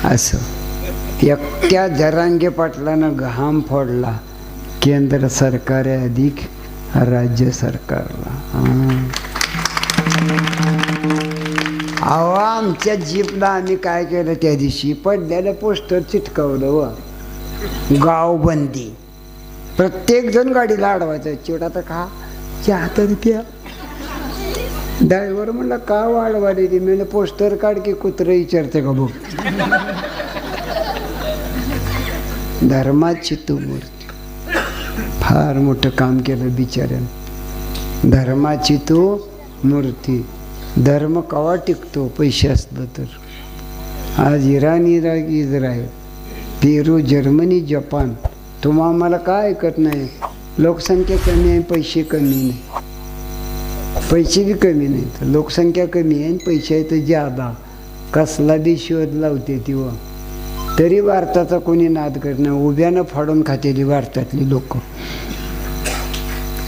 असं एकट्या जरांगे पाटलानं घाम फोडला, केंद्र सरकार आहे अधिक राज्य सरकारला. अहो आमच्या जीपला आम्ही काय केलं त्या दिवशी, पडलेलं पोस्टर चिटकवलं व गावबंदी. प्रत्येक जण गाडीला अडवायचं, चिवडा तर खा चहा तर प्या. ड्रायव्हर म्हणला का वाढवाली ती, मी पोस्टर काढ की कुत्रं विचारते का बघ. धर्माची तू मूर्ती, फार मोठं काम केलं बिचाऱ्यानं. धर्माची तू मूर्ती. धर्म कवा टिकतो, पैसे असलं तर. आज इराण, इराक, इस्रायल, पेरू, जर्मनी, जपान, तुम्हा आम्हाला काय ऐकत नाही. लोकसंख्या कमी आहे, पैसे कमी नाही. पैसे बी कमी नाही, तर लोकसंख्या कमी आहे, पैसे आहे तर ज्यादा. कसला बी शोध लावते ती व तरी भारताचा कोणी नाद करत नाही. उभ्यानं फाडून खातेली भारतातली लोक.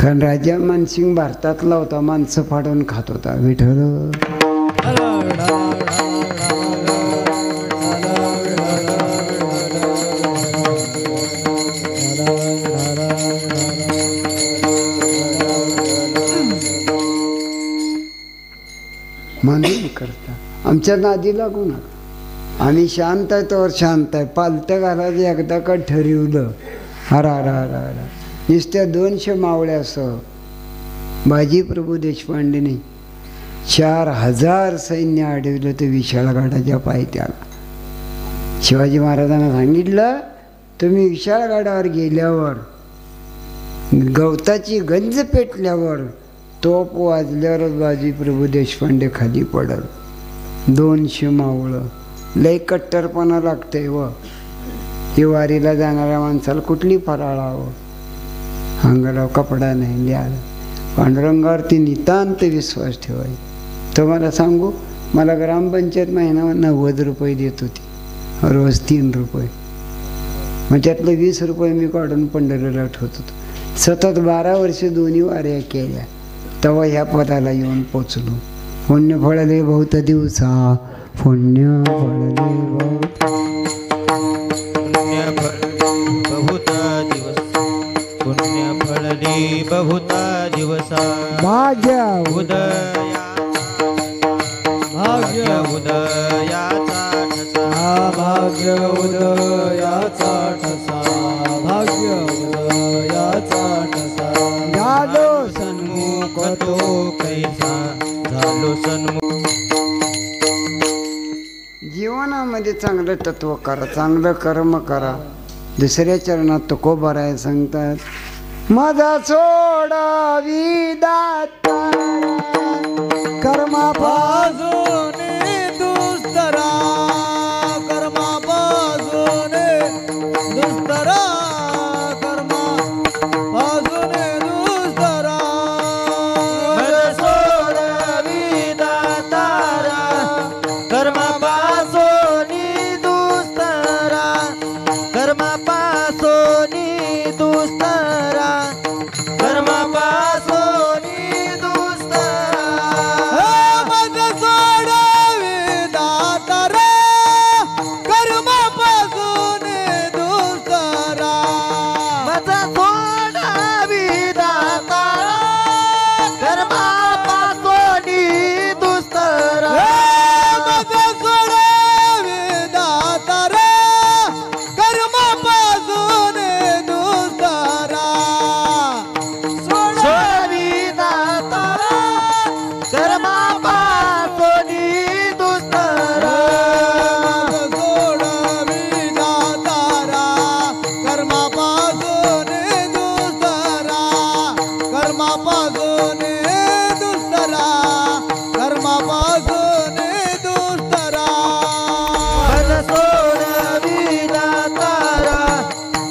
कारण राजा मानसिंग भारतातला होता, माणसं फाडून खात होता. विठ्ठल म्हणून करता. आमच्या नादी लागू नका. आम्ही शांत आहे तर शांत आहे. पालत्या घालायचं एकदा का ठरवलं, हरा हरा हरा हरा. नुसत्या 200 मावळ्यासह बाजीप्रभू देशपांडेने 4000 सैन्य अडवलं तर विशाळगडाच्या पायथ्याला. शिवाजी महाराजांना सांगितलं, तुम्ही विशाळगडावर गेल्यावर गवताची गंज पेटल्यावर तोप वाजल्यावरच बाजीप्रभू देशपांडे खाली पडल. 200 मावळं लय कट्टरपणा लागतंय व ती वारीला जाणाऱ्या माणसाला कुठली फराळावं. अंगाला कपडा नाही लिहायला. पांडुरंगावरती नितांत विश्वास ठेवायचा. तुम्हाला सांगू, मला ग्रामपंचायत महिना 90 रुपये देत होती, रोज 3 रुपये. मग त्यातलं 20 रुपये मी काढून पंढरीला ठेवत होतो. सतत 12 वर्ष दोन्ही वाऱ्या केल्या, तेव्हा ह्या पदाला येऊन पोचलो. पुण्य फळले बहुत दिवसा, पुण्य फळले बहुत दिवसा. भाग्य उदया, भाग्य उदयाचा ठसा, भाग्य उदयाचा ठसा, भाग्य उदयाचा ठसा. झालो सन्मुख तो कैसा, झालो सन्मुख. जीवनामध्ये चांगलं तत्व करा, चांगलं कर्म करा. दुसऱ्या चरणात तुकोबाराय सांगतात, माझा सोडावी दाता कर्मापासून दुस्तरा, कर्मापासून दुस्तरा, कर्मापासून दुस्तरा. सोडावी दातारा कर्मापासून दुस्तरा, कर्मापासून दुस्तरा, कर्मापासून दुस्तरा. मज सोडावी दातारा कर्मापासून दुस्तरा, मज सोडावी दातारा कर्मापासून दुस्तरा. मज सोडावी दातारा कर्मापासून दुस्तरा. सोडावी दातारा कर्मापासून दुस्तरा. सोडावी दातारा कर्मापासून दुस्तरा, कर्मापासून दुस्तरा, कर्मापासून दुस्तरा. सोडावी दातारा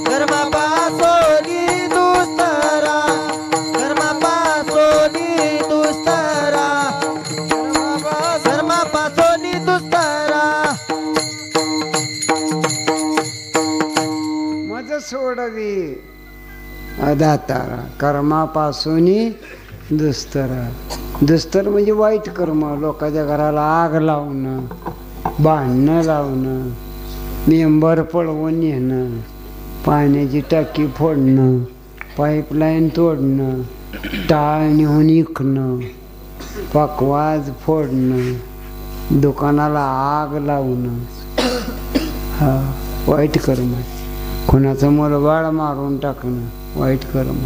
कर्मापासून दुस्तरा, कर्मापासून दुस्तरा, कर्मापासून दुस्तरा. मज सोडवी दातारा कर्मापासून दुस्तर. दुस्तर म्हणजे वाईट कर्म. लोकांच्या घराला आग लावणं, भांडणं लावणं, मेंबर पळवून येणं, पाण्याची टाकी फोडणं, पाईपलाईन तोडणं, टाळ नेऊन इकणं, पकवाज फोडणं, दुकानाला आग लावणं, हा वाईट कर्म. कोणाचं मुलबाळ मारून टाकणं वाईट कर्म.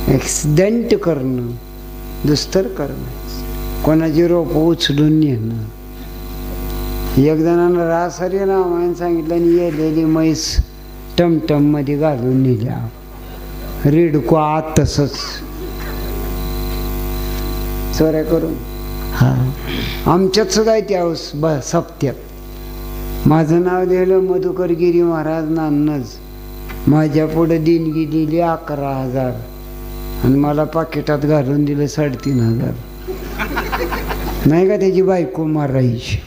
ॲक्सिडेंट करणं दुस्तर कर्म. कोणाची रोपं उचलून नेणं. एक जणांना रासरी नावाने सांगितलं आणि येलेली म्हैस टमटममध्ये घालून नेल्या. रिडको आत तसंच चोऱ्या करून. हा आमच्यात सुद्धा इतिहास सप्त्यात माझं नाव दिलं मधुकरगिरी महाराज नान्नज. माझ्या पुढे देणगी दिली 11,000 आणि मला पाकिटात घालून दिलं 3,500. नाही का त्याची बायको मारायची.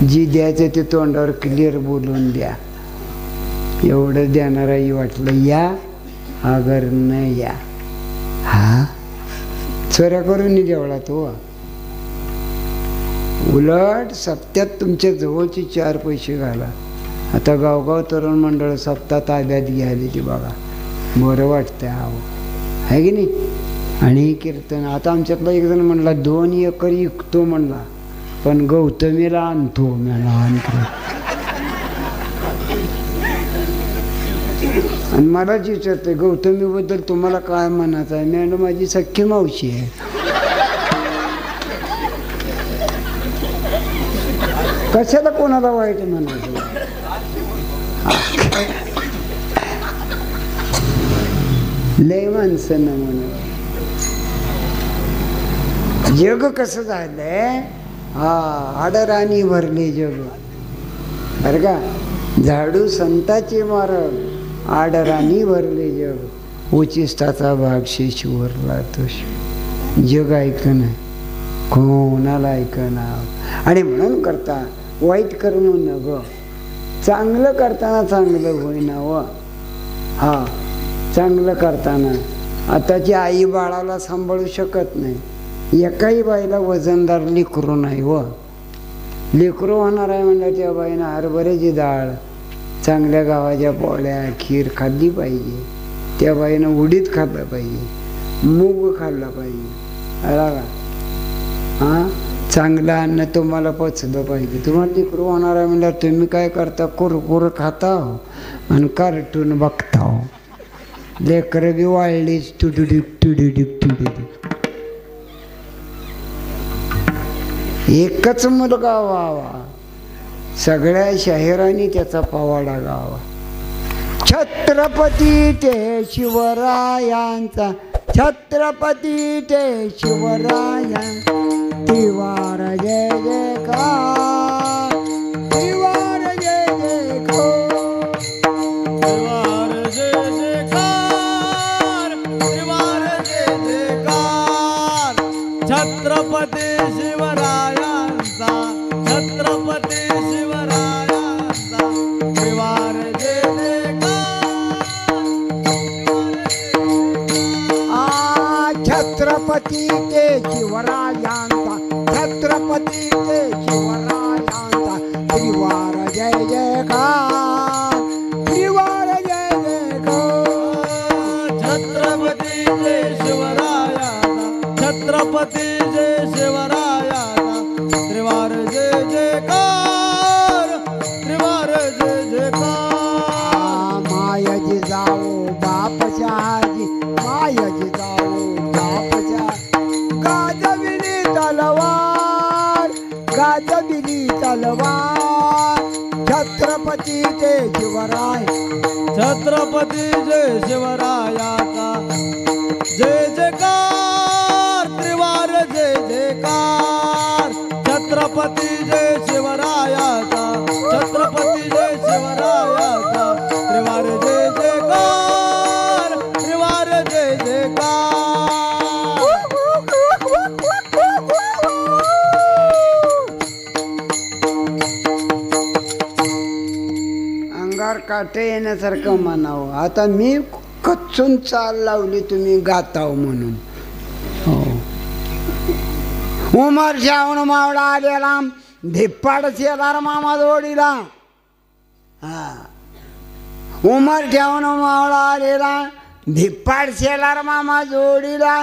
जी द्यायचं ते तोंडावर क्लिअर बोलून द्या. एवढं देणाराही वाटलं या अगर न या. हा चोऱ्या करून देवळा तो. उलट सप्त्यात तुमच्या जवळचे 4 पैसे घाला. आता गावगाव तरुण मंडळ सप्ताह ताब्यात घ्यायला ती बघा. बरं वाटतंय हवं आहे की नाही. आणि कीर्तन आता आमच्यातला एक जण म्हणला 2 एकर विकतो म्हणला, पण गौतमीला आणतो मला आणतो. आणि मलाच विचारतोय गौतमीबद्दल तुम्हाला काय म्हणायचं आहे. मॅडम माझी सख्खी मावशी आहे. कशाला कोणाला वाईट म्हणायचं. लय माणसं न म्हणा. जग कसं झालंय. हा आडराणी भरले जग. बरं का. झाडू संताचे मारग, आडराणी भरले जग. उचिष्टाचा भाग शेषवरला तोष. जग ऐकन कोणाला ऐकणार. आणि म्हणून करता वाईट कर्म न ग. चांगलं करताना चांगलं होईना व. हा चांगलं करताना. आताची आई बाळाला सांभाळू शकत नाही. एकाही बाईला वजनदार लेकरू नाही व. लेकरू होणार आहे म्हणलं त्या बाईनं हरभऱ्याची डाळ, चांगल्या गावाच्या पोळ्या, खीर खाल्ली पाहिजे. त्या बाईनं उडीद खाल्लं पाहिजे, मूग खाल्ला पाहिजे. अला का. हां चांगलं अन्न तुम्हाला पचलं पाहिजे. तुम्हाला लेकरू होणार आहे म्हणल्यावर तुम्ही काय करता. कुरकुर खाता आणि कार्टून बघता. लेकरं बी वाळलीच टुडुडिक टुडुडिक टुडुडिक. एकच मुलगा व्हावा, सगळ्या शहरांनी त्याचा पवाडा गावा. छत्रपती ते शिवरायांचा, छत्रपती ते शिवराया. त्रिवार जय जयकार, त्रिवार जय जयकार, त्रिवार जय जयकार, त्रिवार जय जयकार. छत्रपती शिवरायांचा, छत्रपती शिवरायांचा. त्रिवार जय जयकार. छत्रपती ते शिवरायांचा, छत्रपती ते शिवरायांचा. त्रिवार जय जयकार, त्रिवार जय जयकार. छत्रपती जय शिवरायांचा, छत्रपती जय शिवरायांचा. त्रिवार जय जयकार, त्रिवार जय जयकार. मायाजी जाओ बापशाजी, मायाजी जाओ बापशा. गाजविली तलवार, गाजविली तलवार. छत्रपती ते शिवराय, छत्रपती जय शिवरायाचा. जय जयकार, त्रिवार जय जयकार. छत्रपती जय शिवरायाचा, छत्रपती जय शिवरायाचा. त्रिवार जय जयकार, त्रिवार जय जयकार. अंगावर काटे येण्यासारखं म्हणावं. आता मी कच्चून चाल लावली तुम्ही गाताव म्हणून. हो उमर शाहून मावळा आलेला धिप्पाडच येणार मामा जोडीला. हा उमर ठेवून मावळा आलेला धिप्पाड शेलार मामा जोडीला.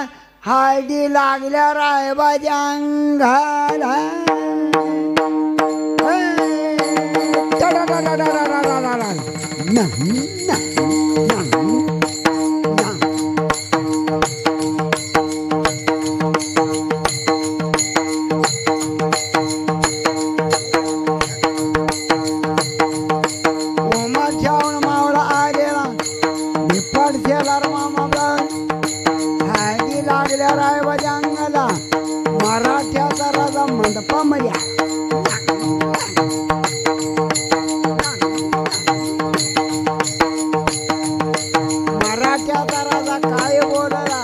हळदी लागल्या रायबाच्या अंगाला. मराठ्याचा राजा मंडपामध्ये मराठ्याचा राजा काय बोलला.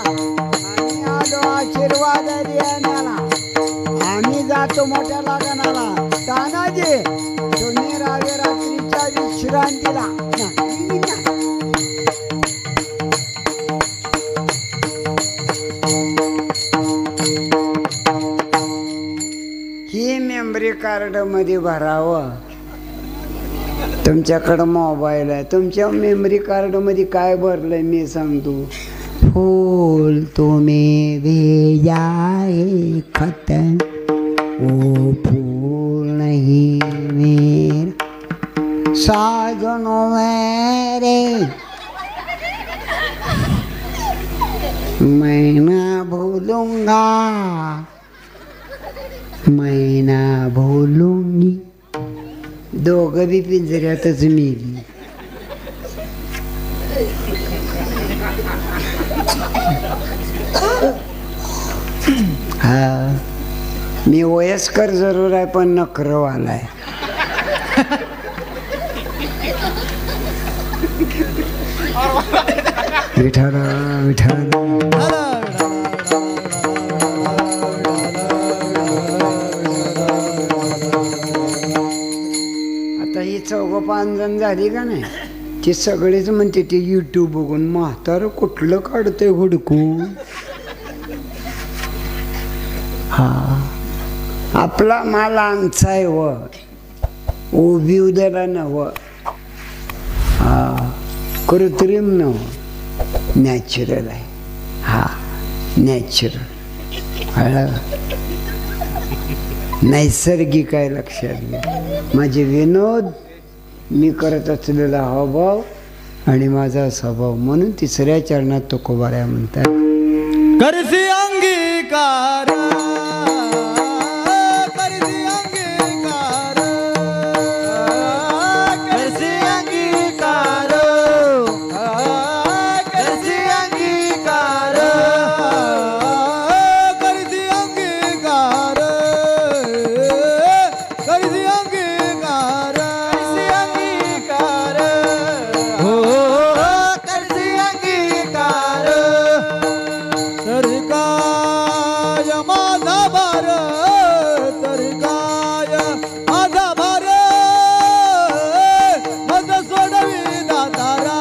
आम्ही आलो आशीर्वाद देण्याला. आम्ही जातो मोठ्या लग्नाला. तानाजी तुम्ही राजे रात्रीच्या विश्रांतीला. ही मेमरी कार्ड मध्ये भरावं. तुमच्याकडं मोबाईल आहे. तुमच्या मेमरी कार्ड मध्ये काय भरलंय मी सांगतो. फूल तुम्ही भेजाए खतन ओ फूल नहीं मेरा साजनो मेरे मैं ना भूलूंगा मैं ना भूलूंगी. दोघं बी पिंजऱ्यातच मेली. हा मी वयस्कर जरूर आहे पण नखरवाला आहे. विठाला विठाला ही 4-5 जण झाली का नाही. ती सगळेच म्हणते ते यूट्यूब बघून म्हातारं कुठलं काढतंय हुडकून. हा आपला माल आमचा आहे व उभी उद्याला नव. हा कृत्रिम नव नॅचरल आहे. हा नॅचरल नैसर्गिक आहे. लक्षात घ्या. माझे विनोद मी करत असलेला हावभाव आणि माझा स्वभाव म्हणून तिसऱ्या चरणात तुकोबाऱ्या म्हणतात. करसी अंगीकार करसी अंगीकार करसी अंगीकार करसी अंगीकार करसी अंगीकार करसी अंगीकार करसी अंगीकार हो करसी अंगीकार. तरी काय माझा भार तरी काय माझा भार माझं सोडवी दातारा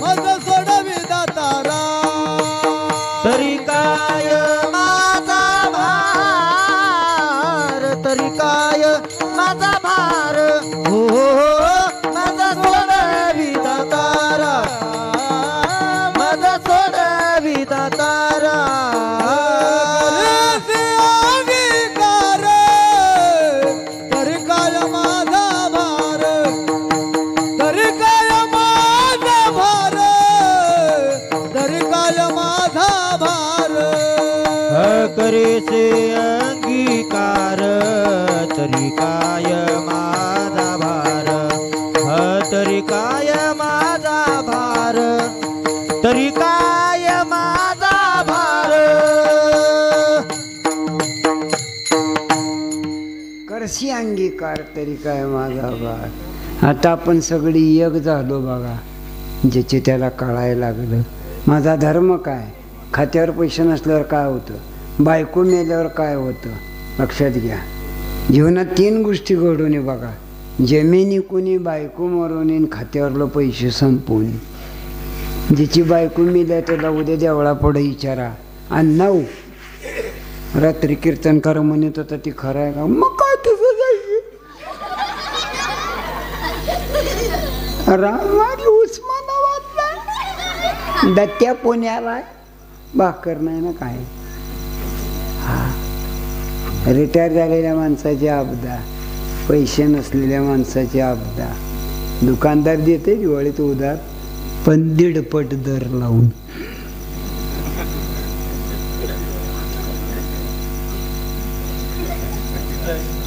माझं सोडवी दातारा. तरी काय माझा भार तरी काय माझा भार हो माझा सोडवी दातारा माझा सोडवी दातारा. अंगीकार तरी काय माझा भार तरी काय माझा भार तरी काय माझा भार. करेसे अंगीकार तरी काय माझा भार तरी काय माझा भार तरी काय माझा भार. करशी अंगीकार तरी काय माझा भार. आता आपण सगळी एक झालो बघा. ज्याचे त्याला कळायला लागलं माझा धर्म काय. खात्यावर पैसे नसल्यावर काय होतं. बायको मेल्यावर काय होतं. लक्षात घ्या. जीवनात 3 गोष्टी घडून ये बघा. जमिनी कोणी बायको मरून खात्यावरलं पैसे संपवून. ज्याची बायको मेल्या त्याला उद्या देवळा पुढे विचारा. आणि 9 रात्री कीर्तनकार म्हणत होता ती खरं आहे का? मग काय तुझं जायचं रामवारी उस्मानाबादला दत्त्या पुण्याला भाकर नाही ना काय. रिटायर झालेल्या माणसाची आपदा, पैसे नसलेल्या माणसाची आपदा. दुकानदार देते दिवाळीत उधार पण 1.5 पट दर लावून.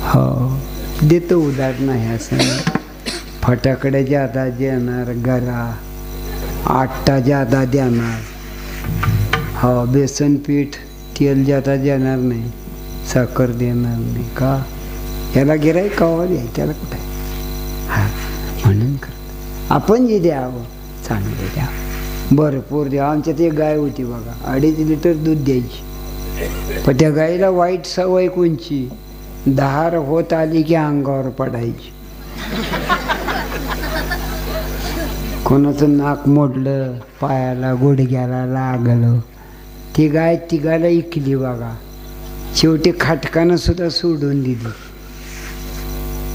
हो देतो उधार नाही असं. फटाकडे ज्यादा देणार, गरा आट्टा ज्यादा देणार. हो बेसन पीठ तेल ज्यादा देणार नाही, साखर देणार नाही. का याला गिराईक कावा द्याय त्याला कुठे. हा म्हणून करत आपण जे द्यावं चांगलं द्यावं, भरपूर द्यावं. आमच्यात एक गाय होती बघा, 2.5 लिटर दूध द्यायची. पण त्या गाईला वाईट सवय कोणची, धार होत आली की अंगावर पडायची. कोणाचं नाक मोडलं, पायाला गुडघ्याला लागलं, ती गाय तिघाला इकली बघा. शेवटी खाटकानं सुद्धा सोडून दिली.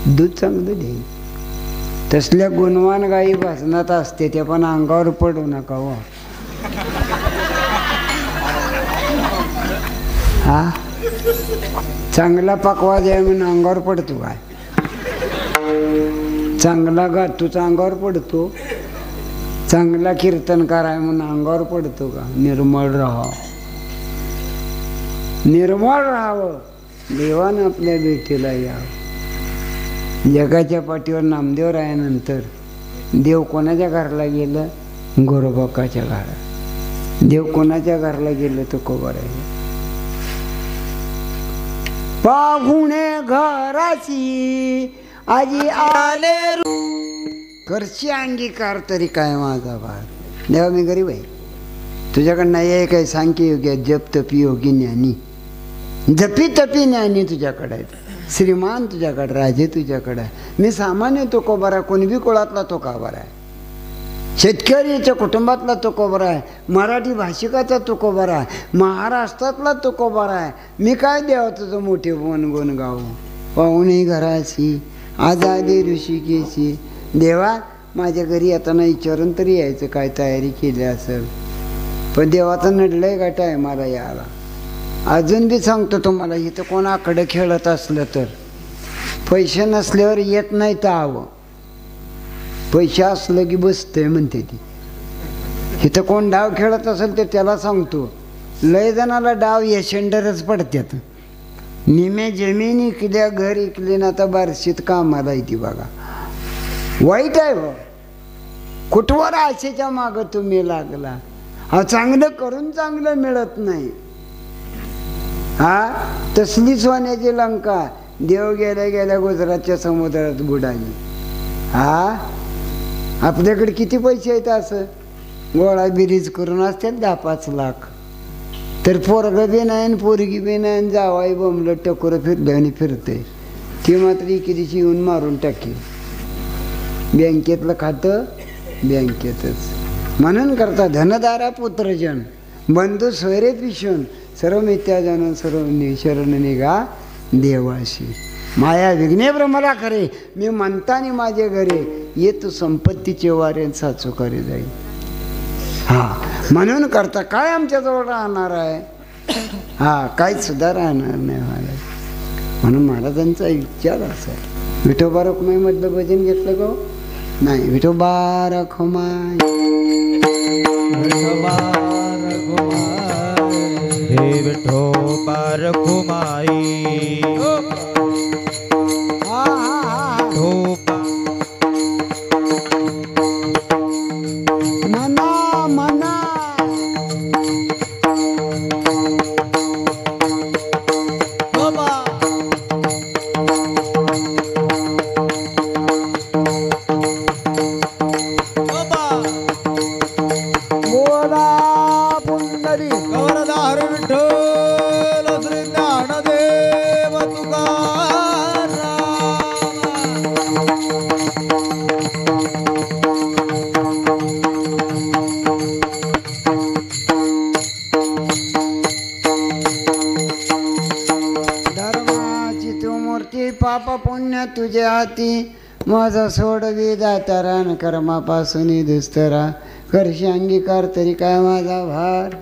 दूध चांगलं दे. तसल्या गुणवान गायी भाजनात असते ते पण अंगावर पडू नका हो. हा चांगला पकवा द्या म्हणून अंगावर पडतो काय? चांगला गातोच अंगावर पडतो, चांगला कीर्तनकार आहे म्हणून अंगावर पडतो का? निर्मळ राहा, निर्मळ राहावं. देवानं आपल्या भेटीला यावं. जगाच्या पाठीवर नामदेव रायानंतर देव कोणाच्या घराला गेलं? गोरोबाकाच्या घरात. देव कोणाच्या घराला गेलं? तो कोबारायला. पाहुणे घराची आजी आले करशी अंगीकार तरी काय माझा भार. देवा मी गरीब आहे, तुझ्याकडं नाही आहे काय? सांग की योग्य जप तपी योगी ज्ञानी, जपी तपी ज्ञानी तुझ्याकडे आहे. श्रीमान तुझ्याकडे, राजे तुझ्याकडे आहे. मी सामान्य तुकोबारा, कुणबी कुळातला तुकोबारा आहे, शेतकऱ्याच्या कुटुंबातला तुकोबारा आहे, मराठी भाषिकाचा तुकोबारा आहे, महाराष्ट्रातला तुकोबारा आहे. मी काय देवा तुझं मोठे गुण गाऊ. पाहुणे घराची आजादी ऋषिकेशी. देवा माझ्या घरी येताना विचारून तरी यायचं, काय तयारी केली असेल. पण देवाचं नडलंय का टायमाला यायला. अजून बी सांगतो तुम्हाला, इथं कोणाकडे खेळत असलं तर पैसे नसल्यावर येत नाही तर हवं, पैसे असलं की बसतंय म्हणते ती. इथं कोण डाव खेळत असेल तर त्याला सांगतो, लय जणाला डाव यशंडरच पडतात. निम्या जमीन इकल्या, घर इकले ना, आता बारशीत कामाला येते बघा. वाईट आहे बा. कुठवर आशेच्या मागं तुम्ही लागला. हा चांगलं करून चांगलं मिळत नाही. हा तसली सोन्याची लंका देव गेल्या गेल्या गुजरातच्या समुद्रात बुडाली. हा आपल्याकडे किती पैसे आहेत असं गोळा बिरीज करून असतात 10-5 लाख. तर पोरगं बी नाही आणि पोरगी बी नाही आणि जावाई बोंबलं टकोरं फिरलं आणि फिरते. ती मात्र इकडीची येऊन मारून टाकेल. बँकेतलं खातं बँकेतच. म्हणून करता धनदारा पुत्रजन बंधू सोयरे पिशून सर्व मिथ्या जाणून सर्व शरण निघा देवाशी. माया विघ्ने ब्रह्मला खरे मी म्हणतानी माझे घरे ये तू संपत्तीचे वारे साचू करे जाईल. हा म्हणून करता काय आमच्याजवळ राहणार आहे? हा काहीच सुद्धा राहणार नाही महाराज. म्हणून महाराजांचा विचार असा आहे. विठोबा रखुमाई मधलं भजन घेतलं का? नाही. विठोबा रखुमाई, विठोबा रखुमाई, हे विठोबा रखुमाई. मना मना बोला पुंडरी गौरदार विठ्ठल श्री ज्ञानदेव तुकाराम. मूर्ती पाप पुण्य तुझ्या हाती माझा सोडवी दातारा न कर्मापासून दुस्तरा करशी अंगीकार तरी काय माझा भार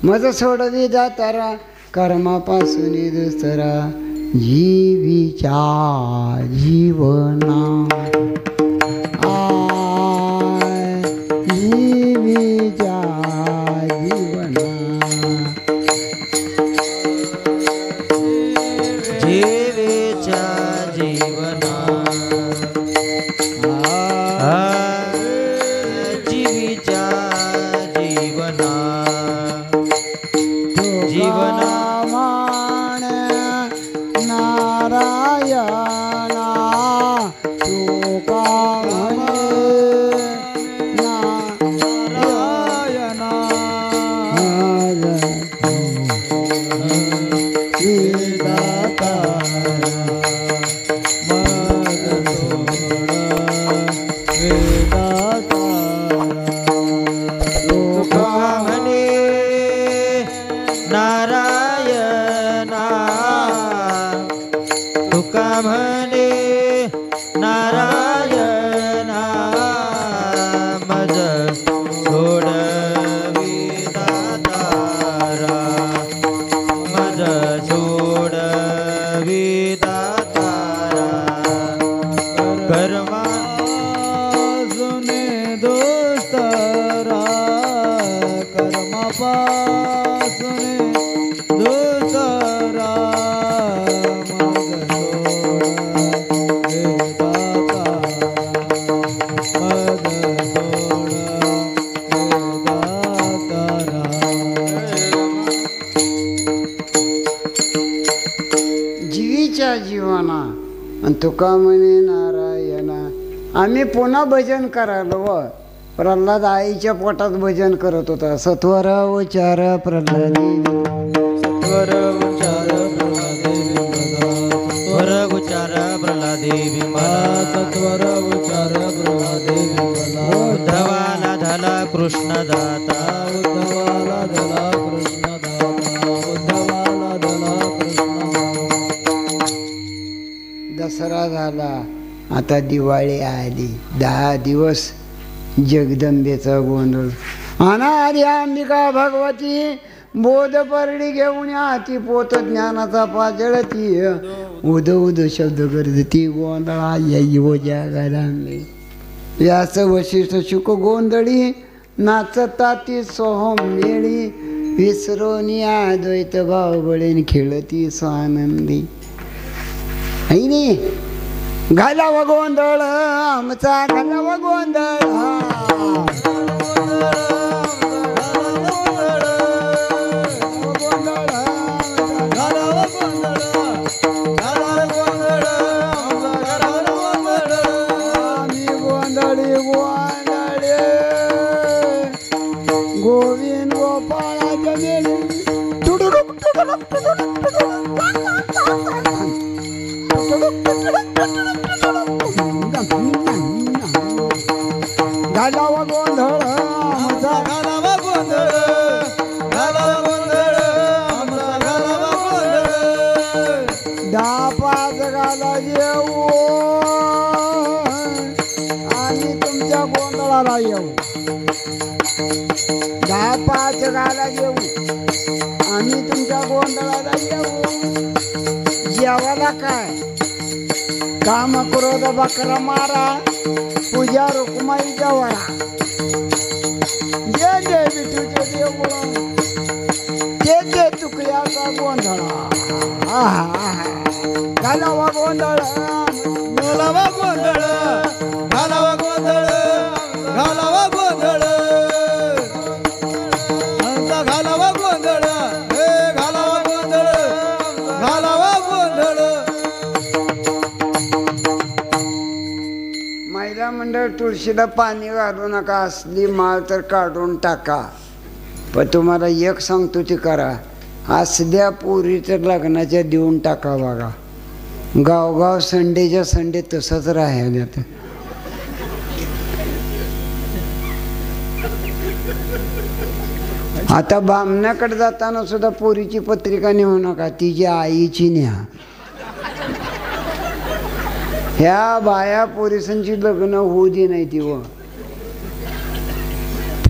माझा सोडवी दातारा कर्मापासून दुस्तरा जीवीच्या जीवना जीवीच्या जीवना जीवेच्या जीवना जीवीच्या जीवना जीवना नारायणा तुका नारायणा नारायणा तुका म्हणे नारायणा मज सोडवी दातारा मज सोडवी दातारा कर्मा जुने दोस्तरा कर्मापासून दुसरा जीवीच्या जीवना आणि तुका म्हणे नारायणा आम्ही पुन्हा भजन करायला व प्रल्हाद आईच्या पोटात भजन करत होता सत्वर उच्चार प्रल्हादी सत्वर उच्चार प्रल्हादी सत्वर उच्चार प्रल्हादी सत्वर उच्चार प्रल्हादी उद्धवाला झाला कृष्ण दाता उद्धवाला झाला कृष्ण दाता उद्धवाला झाला कृष्ण दसरा झाला आता दिवाळी आली 10 दिवस जगदंबेचा गोंधळ अनादी अंबिका भगवती बोध परडी घेऊन हाती पोत ज्ञानाचा पाजळ ती उद उद शब्द करती गोंधळा येऊ जगाला व्यास वशिष्ठ शुक गोंधळी नाचता ती सोहम मेळी विसरोनी अद्वैत भाव बळीन खेळती स्वानंदी ऐनी घालावा गोंधळ आमचा घालावा गोंधळ गोविंद गोपाळाच्या मेली घालावा गोंधळ आमचा घालावा गोंधळ घालावा गोंधळ आमचा घालावा गोंधळ 10-5 घाला येऊ आणि तुमच्या गोंधळाला येऊ 10-5 घाला येऊ आणि तुमच्या गोंधळाला येऊ जेवायला काय काम क्रोध बकरा मारा पूजा रुक्माईच्या वळा जे जे विठूचे देऊळ ते जे तुकड्याचा गोंधळा घालावा गोंधळ घालावा गोंधळ घालावा गोंधळ घालावा गोंधळ आमचा घालावा गोंधळ हे घालावा गोंधळ घालावा गोंधळ महिला मंडळ तुळशीला पाणी घालू नका असली माळ तर काढून टाका पण तुम्हाला एक सांगतो ते करा असल्या पोरी तर लग्नाच्या देऊन टाका बघा गावगाव संडेच्या संडे तसंच राहायला आता बामण्याकडे जाताना सुद्धा पोरीची पत्रिका नेऊ नका तिची आईची न्या ह्या बाया पोरिसांची लग्न होऊ दे नाही ती व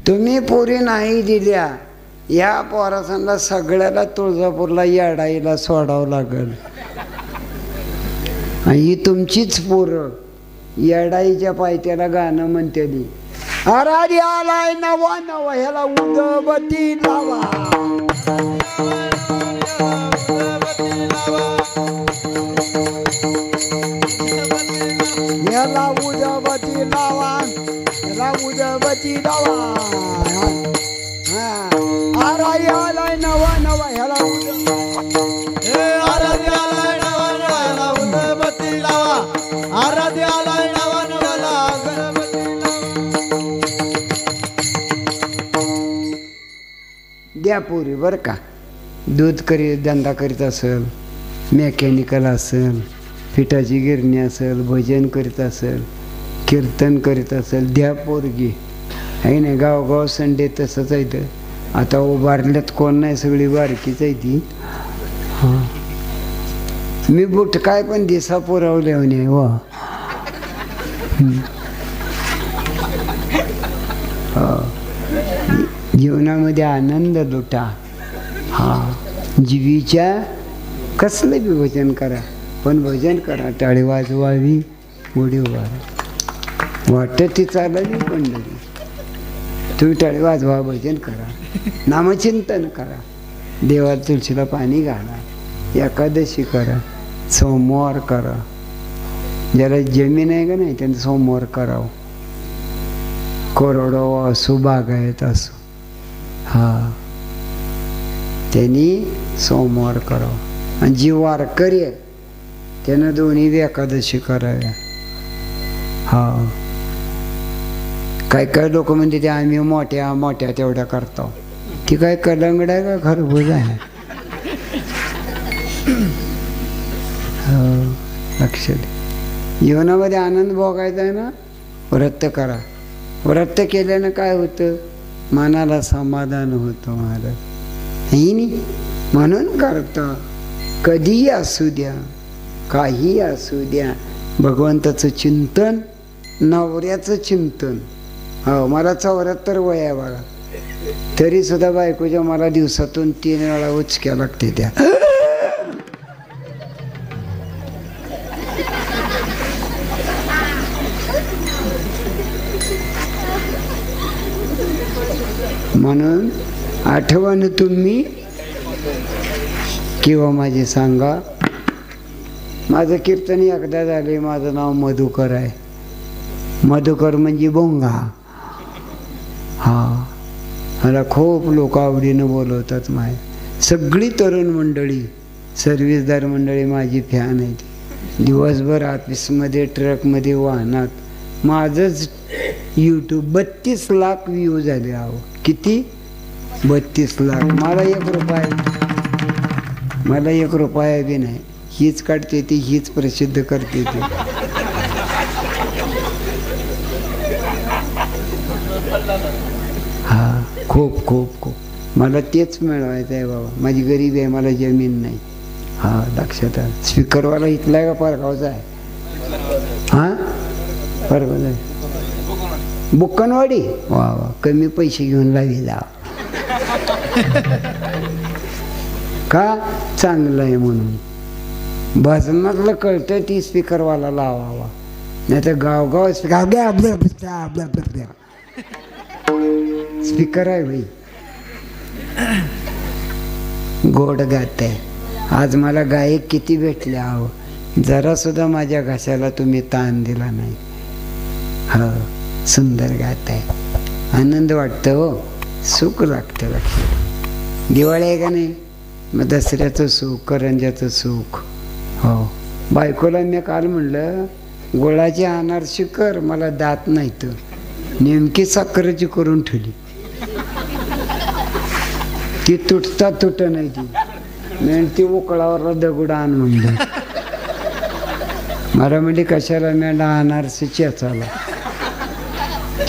तुम्ही पोरी नाही दिल्या या पोरासांना सगळ्याला तुळजापूरला येडाईला सोडावं लागल. आणि ही तुमचीच पोरं येडाईच्या पायथ्याला गाणं म्हणतेली अराधी आलाय नवा नवा ह्याला उदबत्ती लावा. ह्याला उदबत्ती लावा ह्याला उदबत्ती लावा. आराधी आलाय नवा नवा ह्याला आराधी आलाय नवा नवा ह्याला उदबत्ती लावा. आराधी आलाय नवा नवाला अगरबत्ती द्या पोरी बरं का. दूध धंदा करीत असेल, मेकॅनिकल असेल, पिठाची गिरणी असेल, भजन करीत असेल, कीर्तन करीत असेल, द्या पोरगी आहे नाही. गावगाव संडे तसंच आहे. तर आता उभारल्यात कोण नाही, सगळी बारकीच आहे ती. हां मी बुट काय पण दिसा पुरवले म्हणे वा. जीवनामध्ये आनंद लुटा. हा जीवीच्या कसलं बी भजन करा, पण भजन करा. टाळी वाजवावी उडी उभारा वाटत ती चालली पंढरी. तुम्ही टाळी वाजवा, भजन करा, नामचिंतन करा, देवाला तुळशीला पाणी घाला, एकादशी करा, सोमवार करा. ज्याला जमीन आहे का नाही त्यांनी सोमवार करावं. कोरडो असो बागायत असो हा त्यांनी सोमवार करावं. आणि जी वारकरी आहे त्यानं दोन्ही एकादशी कराव्या. हा काय काय लोक म्हणते ते आम्ही मोठ्या मोठ्या तेवढ्या करतो. ती काय कलंगड आहे का खरबूज आहे. लक्ष दे. जीवनामध्ये आनंद भोगायचा आहे ना, व्रत करा. व्रत केल्यानं काय होतं, मनाला समाधान होतं महाराज. नाही म्हणून करता. कधीही असू द्या, काही असू द्या, भगवंताचं चिंतन, नवऱ्याचं चिंतन. हो मला 74 वय आहे बघा, तरी सुद्धा बायकोच्या मला दिवसातून 3 वेळा उचक्या लागते त्या. म्हणून आठवण तुम्ही किंवा माझे सांगा. माझं कीर्तन एकदा झाले. माझं नाव मधुकर आहे. मधुकर म्हणजे बोंगा. हा मला खूप लोक आवडीनं बोलवतात. सगळी तरुण मंडळी, सर्व्हिसदार मंडळी माझी फॅन आहे. दिवसभर ऑफिसमध्ये, ट्रकमध्ये, वाहनात माझंच यूट्यूब 32 लाख व्ह्यू झाले. अहो किती 32 लाख. मला 1 रुपया बी नाही. हीच काढते ती, हीच प्रसिद्ध करते ती. हा खूप खूप खूप मला तेच मिळवायचं आहे बाबा. माझी गरीबी आहे, मला जमीन नाही. हा लक्षात आलं. स्पीकरवाला इथला आहे का परगावचा आहे? हा परगावचा आहे. बुक्कनवाडी. वा वा, कमी पैसे घेऊन लावीला का, चांगलं आहे म्हणून. भजनातलं कळतं ती स्पीकरवाला लावावा, नाही तर गावगाव स्पीकर आहे भाई. गोड गात आहे. आज मला गायक किती भेटले. आहो जरा सुद्धा माझ्या घशाला तुम्ही ताण दिला नाही. हो सुंदर गात आहे. आनंद वाटतं हो, सुख लागतं. लक्षात. दिवाळी आहे का नाही, मग दसऱ्याचं सुख, करंजाचं सुख. हो बायकोला मी काल म्हणलं गुळाची अनारशी कर, मला दात नाही तर नेमकी साखरेची करून ठेवली. ती तुटता तुट नाही ती. मी ती उकळावर दगड आण म्हणलं. मला म्हणजे कशाला मेंढा अनारसी चेचाला.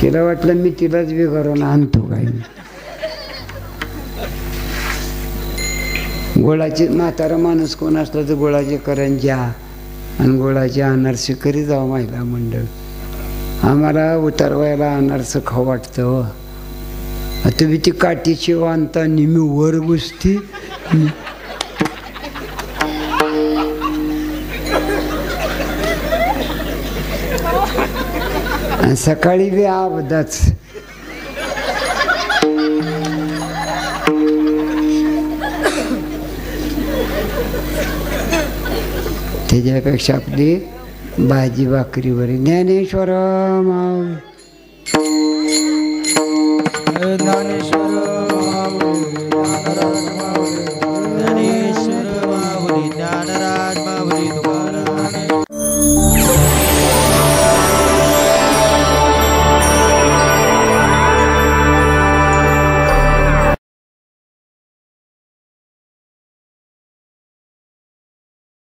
तिला वाटलं मी तिलाच बी करून आणतो काही. गुळाची म्हातारा माणूस कोण असला तर गुळाचे करंज्या, आणि गोळाची अनारसे करी जावं महिला मंडळ. आम्हाला उतरवायला अनारसं खाऊ वाटतं हो. तुम्ही ती काठीची वानता नेहमी वर बसती. आणि सकाळी बी अपदाच. त्याच्यापेक्षा आपली भाजी भाकरी बरी. ज्ञानेश्वर माऊली. ज्ञानेश्वर माऊली, ज्ञानराज माऊली, ज्ञानेश्वर माऊली, ज्ञानराज माऊली.